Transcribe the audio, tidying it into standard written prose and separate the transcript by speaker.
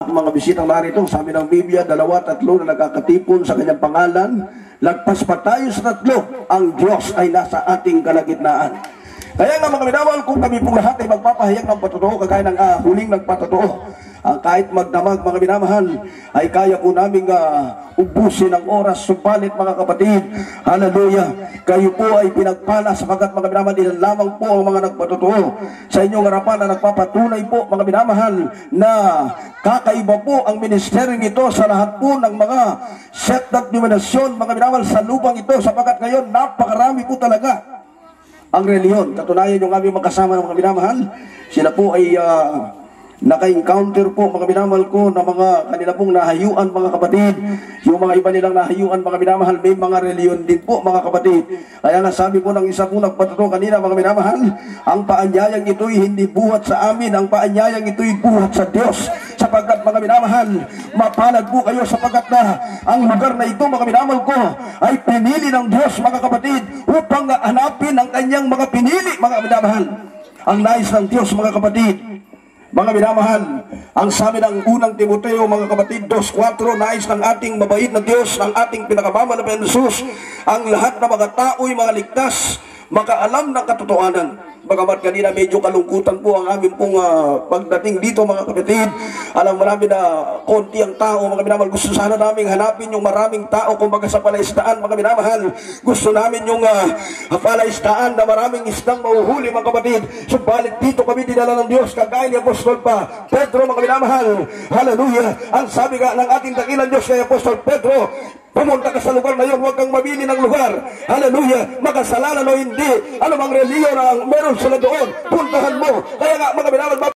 Speaker 1: mga bisitang narito sa amin ng Biblia, 2, 3 na nakakatipon sa kanyang pangalan. Lagpas pa tayo sa 3, ang Diyos ay nasa ating kalagitnaan. Kaya nga mga minamahal, kung kami pong lahat ay magpapahayag ng patotoo, kagaya ng huling nagpatotoo, kahit magdamag mga minamahal, ay kaya po namin ubusin ang oras. Subalit mga kapatid, hallelujah, kayo po ay pinagpala sapagkat mga minamahal, ilan lamang po ang mga nagpatotoo sa inyong harapan na nagpapatunay po mga minamahal na kakaiba po ang ministeryong ito sa lahat po ng mga set at denominasyon mga minamahal sa lupang ito, sapagkat ngayon napakarami po talaga ang reliyon. Katunayan yung aming magkasama ng mga minamahal, sila po ay naka-encounter po mga minamahal ko na mga kanila pong nahayuan mga kapatid. Yung mga iba nilang nahayuan mga minamahal, may mga reliyon din po mga kapatid. Kaya nga sabi ko ng isa po nagpatotoo kanina mga minamahal, ang paanyayang ito'y hindi buhat sa amin, ang paanyayang ito'y buhat sa Diyos. Sapagkat mga minamahal, mapalad po kayo sapagkat na ang lugar na ito mga minamahal ko ay pinili ng Diyos mga kapatid upang hanapin ang kanyang mga pinili mga minamahal. Ang nais ng Diyos mga kapatid, mga minamahal, ang sabi ng unang Timoteo mga kapatid 2:4, nais ng ating mabait na Diyos, ng ating pinakamamahal na Jesus, ang lahat ng mga tao'y mga ligtas, makaalam ng katotohanan. Bagamat kanina medyo kalungkutan po ang amin pong pagdating dito mga kapatid. Alam mo namin na konti ang tao mga minamahal. Gusto sana namin hanapin yung maraming tao kumbaga sa palaisdaan mga minamahal. Gusto namin yung palaisdaan na maraming isdang mahuhuli mga kapatid. Subalit dito kami dinala ng Diyos kagaya ni Apostol pa Pedro mga minamahal. Hallelujah. Ang sabi nga ng ating dakilang Diyos kay Apostol Pedro, pumunta ka sa lugar na yun, huwag kang mabili ng lugar. Hallelujah. Makasalanan o hindi, ano bang reliyon ang meron sila doon, puntahan mo. Kaya nga mga minamahal,